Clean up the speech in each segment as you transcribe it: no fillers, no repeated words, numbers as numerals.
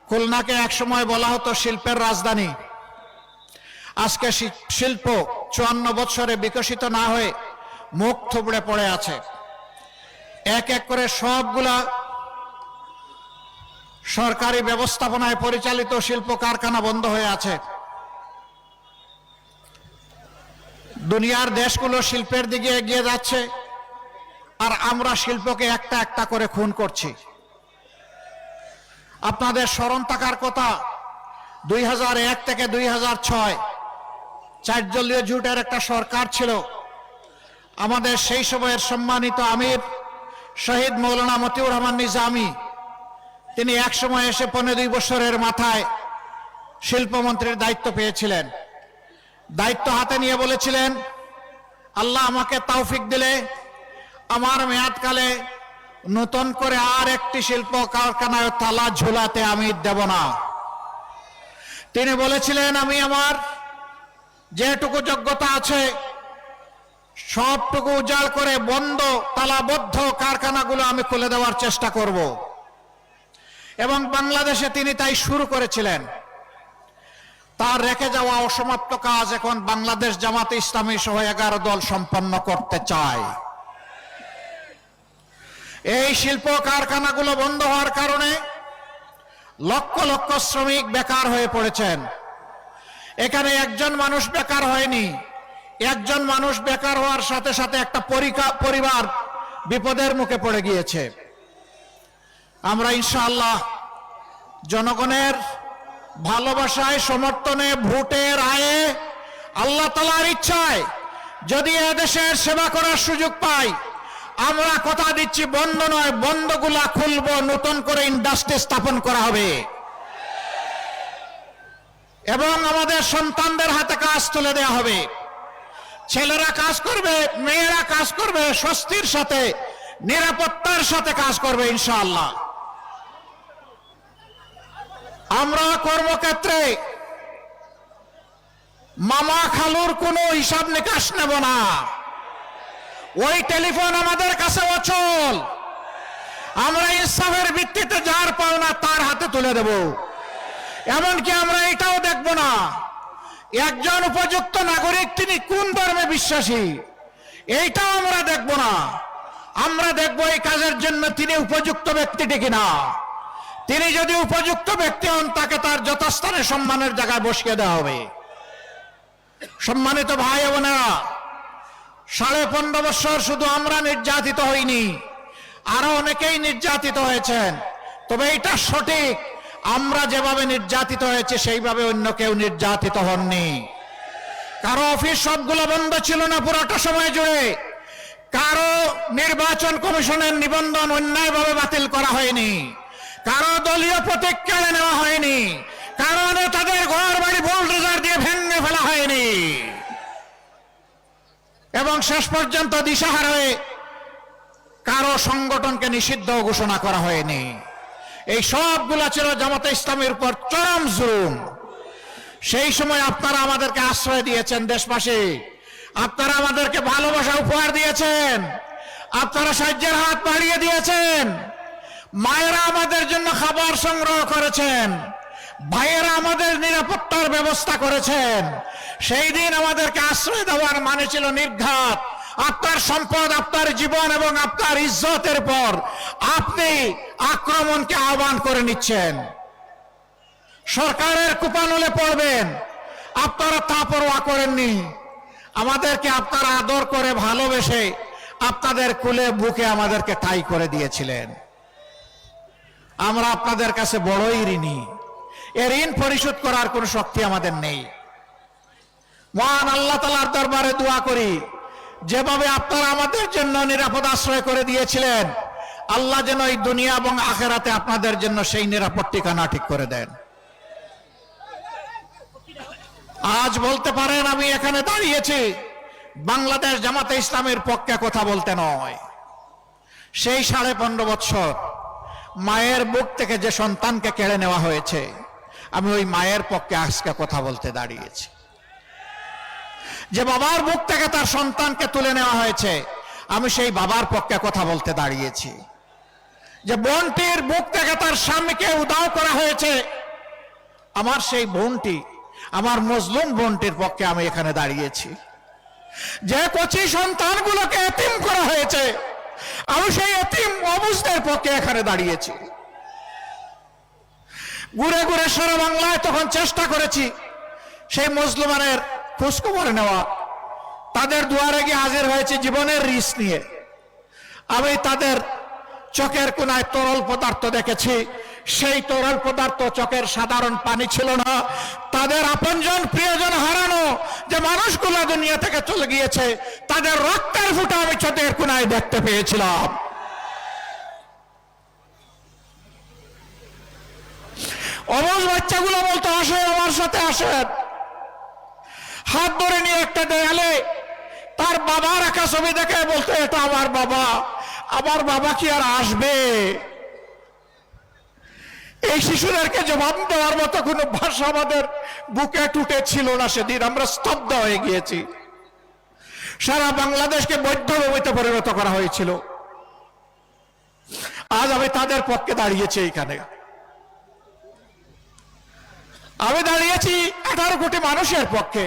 খুলনাকে একসময় বলা হতো শিল্পের রাজধানী। আজকে শিল্প 54 বছরে বিকশিত না হয়ে মুখ থুবড়ে পড়ে আছে। এক এক করে সবগুলা সরকারি ব্যবস্থাপনায় পরিচালিত শিল্প কারখানা বন্ধ হয়ে আছে। দুনিয়ার দেশগুলো শিল্পের দিকে এগিয়ে যাচ্ছে, আর আমরা শিল্পকে একটা একটা করে খুন করছি। আপনাদের স্মরণ থাকার কথা, 2001 থেকে 2006 4 দলীয় জোটের একটা সরকার ছিল। আমাদের সেই সময়ের সম্মানিত আমির শহীদ মৌলানা মতিউর রহমান নিজামী, তিনি এক সময় এসে 15 বছরের মাথায় শিল্পমন্ত্রীর দায়িত্ব পেয়েছিলেন। দায়িত্ব হাতে নিয়ে বলেছিলেন, আল্লাহ আমাকে তৌফিক দিলে আমার মেয়াদকালে নতুন করে আর একটি শিল্প কারখানায় তালা ঝুলাতে আমি দেব না। তিনি বলেছিলেন, আমি আমার যেটুকু যোগ্যতা আছে সবটুকু উজাড় করে বন্ধ তালাবদ্ধ কারখানাগুলো আমি খুলে দেওয়ার চেষ্টা করব। এবং বাংলাদেশে তিনি তাই শুরু করেছিলেন। তার রেখে যাওয়া অসমাপ্ত কাজ এখন বাংলাদেশ জামাতে ইসলামী সহ 11 দল সম্পন্ন করতে চায়। এই শিল্প কারখানাগুলো বন্ধ হওয়ার কারণে লক্ষ লক্ষ শ্রমিক বেকার হয়ে পড়েছেন। এখানে একজন মানুষ বেকার হয়নি, একজন মানুষ বেকার হওয়ার সাথে সাথে একটা পরিবার বিপদের মুখে পড়ে গিয়েছে। আমরা ইনশাআল্লাহ জনগণের ভালোবাসায়, সমর্থনে, ভোটের রায়ে, আল্লাহ তাআলার ইচ্ছায় যদি এদেশের সেবা করার সুযোগ পাই, আমরা কথা দিচ্ছি বন্ধ নয়, বন্ধগুলা খুলবো, নতুন করে ইন্ডাস্ট্রি স্থাপন করা হবে এবং আমাদের সন্তানদের হাতে কাজ তুলে দেওয়া হবে। ছেলেরা কাজ করবে, মেয়েরা কাজ করবে, স্বস্তির সাথে, নিরাপত্তার সাথে কাজ করবে ইনশাআল্লাহ। আমরা কর্মক্ষেত্রে মামা খালুর কোনো হিসাব নিকাশ নেব না। ওই টেলিফোন আমাদের কাছে অচল। আমরা ইনসাফের ভিত্তিতে যার পাওনা তার হাতে তুলে দেব। এমনকি আমরা এটাও দেখব না একজন উপযুক্ত নাগরিক তিনি কোন ধর্মে বিশ্বাসী, এইটাও আমরা দেখব না। আমরা দেখব এই কাজের জন্য তিনি উপযুক্ত ব্যক্তিটি কিনা। তিনি যদি উপযুক্ত ব্যক্তি হন, তাকে তার যথাস্থানে সম্মানের জায়গায় বসিয়ে দেওয়া হবে। সম্মানিত ভাই বোনেরা, 15.5 বছর শুধু আমরা নির্যাতিত হইনি, আরো অনেকেই নির্যাতিত হয়েছেন। তবে এটা সঠিক, আমরা যেভাবে নির্যাতিত হয়েছে সেইভাবে অন্য কেউ নির্যাতিত হননি। কারো অফিস সবগুলো বন্ধ ছিল না পুরোটা সময় জুড়ে। কারো নির্বাচন কমিশনের নিবন্ধন অন্যায়ভাবে বাতিল করা হয়নি। কারো দলীয় প্রতীক কেড়ে নেওয়া হয়নি। কারো তাদের ঘর বাড়ি বুলডোজার দিয়ে ভেঙে ফেলা হয়নি। এবং শেষ পর্যন্ত দিশাহারা হয়ে কারো সংগঠনকে নিষিদ্ধ ঘোষণা করা হয়নি। এই সবগুলা ছিল জামাতে ইসলামের উপর চরম জুলুম। সেই সময় আপনারা আমাদেরকে আশ্রয় দিয়েছেন দেশবাসী, আপনারা আমাদেরকে ভালোবাসা উপহার দিয়েছেন, আপনারা সাহায্যের হাত বাড়িয়ে দিয়েছেন। মায়েরা আমাদের জন্য খাবার সংগ্রহ করেছেন, ভাইয়েরা আমাদের নিরাপত্তার ব্যবস্থা করেছেন। সেই দিন আমাদেরকে আশ্রয় দেওয়ার মানে ছিল নির্ঘাত। আপনার সম্পদ, আপনার জীবন এবং আপনার ইজ্জতের পর আপনি আক্রমণকে আহ্বান করে নিচ্ছেন। সরকারের কুপানলে পড়বেন, আপনারা তা পরোয়া করেননি। আমাদেরকে আপনারা আদর করে ভালোবেসে আপনাদের কুলে বুকে আমাদেরকে ঠাঁই করে দিয়েছিলেন। আমরা আপনাদের কাছে বড়ই ঋণী। এ ঋণ পরিশোধ করার কোনো শক্তি আমাদের নেই। মহান আল্লাহ তাআলার দরবারে দোয়া করি, যেভাবে আপনারা আমাদের জন্য নিরাপদ আশ্রয় করে দিয়েছিলেন, আল্লাহ যেন এই দুনিয়া এবং আখিরাতে আপনাদের জন্য সেই নিরাপদ ঠিকানা ঠিক করে দেন। আজ বলতে পারেন আমি এখানে দাঁড়িয়েছি বাংলাদেশ জামাতে ইসলামের পক্ষে কথা বলতে নয়। সেই 15.5 বছর মায়ের বুক থেকে যে সন্তানকে কেড়ে নেওয়া হয়েছে, আমি ওই মায়ের পক্ষে আজকে কথা বলতে দাঁড়িয়েছি। যে বাবার বুক থেকে তার সন্তানকে তুলে নেওয়া হয়েছে, আমি সেই বাবার পক্ষে কথা বলতে দাঁড়িয়েছি। যে বোনটির বুক থেকে তার স্বামীকে উধাও করা হয়েছে, আমার সেই বোনটি, আমার মজলুম বোনটির পক্ষে আমি এখানে দাঁড়িয়েছি। যে কচি সন্তানগুলোকে এতিম করা হয়েছে, আমি সেই এতিম অবুঝদের পক্ষে এখানে দাঁড়িয়েছি। ঘুরে ঘুরে সারা বাংলায় তখন চেষ্টা করেছি সেই মজলুমানের খোঁজখবর নেওয়া। তাদের দুয়ারে গিয়ে হাজির হয়েছে জীবনের রিস্ক নিয়ে। আমি তাদের চোখের কোনায় তরল পদার্থ দেখেছি। সেই তরল পদার্থ চোখের সাধারণ পানি ছিল না। তাদের আপনজন প্রিয়জন হারানো যে মানুষগুলো দুনিয়া থেকে চলে গিয়েছে, তাদের রক্তের ফুটা আমি চোখের কোনায় দেখতে পেয়েছিলাম। অবুঝ বাচ্চাগুলো বলতো, আসেন আমার সাথে আসেন। হাত ধরে নিয়ে একটা দেয়ালে তার বাবা রাখা ছবি দেখে বলতো, এটা আমার বাবা। আমার বাবা কি আর আসবে? এই শিশুদেরকে জবাব দেওয়ার মতো কোনো ভাষা আমাদের বুকে টুটে ছিল না। সেদিন আমরা স্তব্ধ হয়ে গিয়েছি। সারা বাংলাদেশকে বৈধভূমিতে পরিণত করা হয়েছিল। আজ আমি তাদের পক্ষে দাঁড়িয়েছি। এইখানে আমি দাঁড়িয়েছি 18 কোটি মানুষের পক্ষে,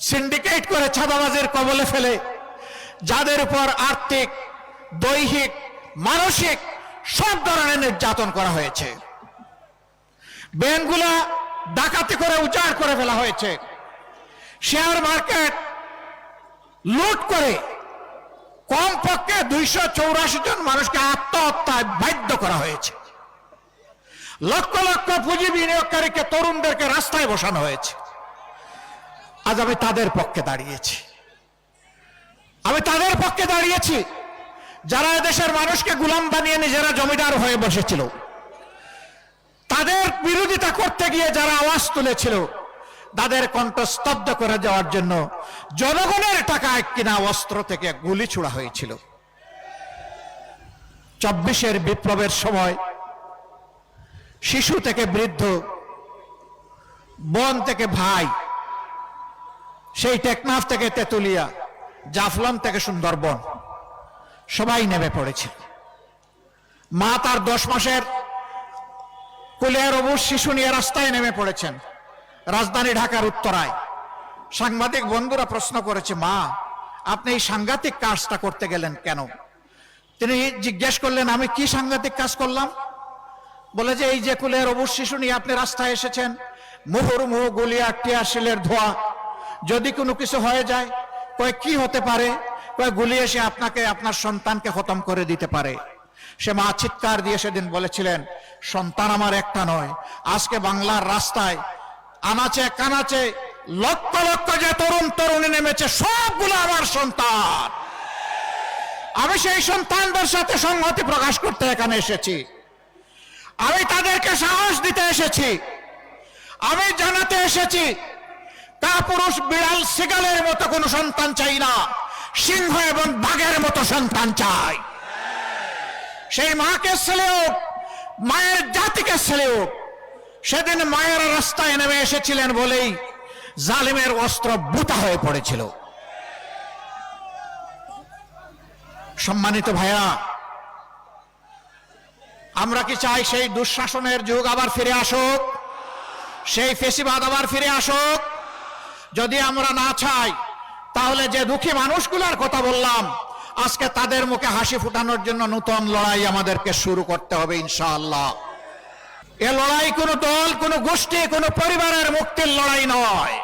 সিন্ডিকেট করে ছাদাবাজের কবলে ফেলে যাদের উপর আর্থিক, দৈহিক, মানসিক সব ধরনের নির্যাতন করা হয়েছে। ব্যাংকগুলা ডাকাতি করে উজাড় করে ফেলা হয়েছে। শেয়ার মার্কেট লুট করে কমপক্ষে 284 জন মানুষকে আত্মহত্যায় বাধ্য করা হয়েছে। লক্ষ লক্ষ পুঁজি বিনিয়োগকারীকে, তরুণদেরকে রাস্তায় বসানো হয়েছে। আজ আমি তাদের পক্ষে দাঁড়িয়েছি। আমি তাদের পক্ষে দাঁড়িয়েছি যারা দেশের মানুষকে গোলাম বানিয়ে নিজেরা জমিদার হয়ে বসেছিল। তাদের বিরোধিতা করতে গিয়ে যারা আওয়াজ তুলেছিল, তাদের কণ্ঠ স্তব্ধ করে দেওয়ার জন্য জনগণের টাকায় কিনা অস্ত্র থেকে গুলি ছোড়া হয়েছিল। 24-এর বিপ্লবের সময় শিশু থেকে বৃদ্ধ, বোন থেকে ভাই, সেই টেকনাফ থেকে তেতুলিয়া, জাফলং থেকে সুন্দরবন, সবাই নেমে পড়েছিল। মা তার 10 মাসের কুলের অবুঝ শিশু নিয়ে রাস্তায় নেমে পড়েছেন রাজধানী ঢাকার উত্তরায়। সাংবাদিক বন্ধুরা প্রশ্ন করেছে, মা আপনি এই সাংঘাতিক কাজটা করতে গেলেন কেন? তিনি জিজ্ঞেস করলেন, আমি কি সাংঘাতিক কাজ করলাম? বলে যে এই যে কুলের অবুঝ শিশু নিয়ে আপনি রাস্তায় এসেছেন, মুহুর্মুহু গুলিয়া টিয়ারশেলের ধোঁয়া, যদি কোনো কিছু হয়ে যায়, কয় কি হতে পারে? কয় গুলি এসে আপনাকে, আপনার সন্তানকে খতম করে দিতে পারে। সে মা চিৎকার দিয়ে সেদিন বলেছিলেন, সন্তান আমার একটা নয়, আজকে বাংলার রাস্তায় আনাচে কানাচে লক্ষ লক্ষ যে তরুণ তরুণী নেমেছে, সবগুলো আমার সন্তান। আমি সেই সন্তানদের সাথে সংহতি প্রকাশ করতে এখানে এসেছি। আমি তাদেরকে সাহস দিতে এসেছি। আমি জানাতে এসেছি, কাপুরুষ বিড়াল সিগালের মতো কোনো সন্তান চাই না, সিংহ এবং বাঘের মতো সন্তান চাই। সেই মাকে সেলেও, মায়ের জাতিকে সেলেও। সেদিন মায়ের রাস্তায় নেমে এসেছিলেন বলেই জালিমের অস্ত্র বুতা হয়ে পড়েছিল। সম্মানিত ভাইয়া, আমরা কি চাই সেই দুঃশাসনের যুগ আবার ফিরে আসুক? সেই ফেসিবাদ আবার ফিরে আসুক? যদি আমরা না চাই, তাহলে যে দুঃখী মানুষগুলোর কথা বললাম, আজকে তাদের মুখে হাসি ফুটানোর জন্য নতুন লড়াই আমাদেরকে শুরু করতে হবে ইনশাআল্লাহ। এ লড়াই কোনো দল, কোনো গোষ্ঠী, কোনো পরিবারের মুক্তির লড়াই নয়।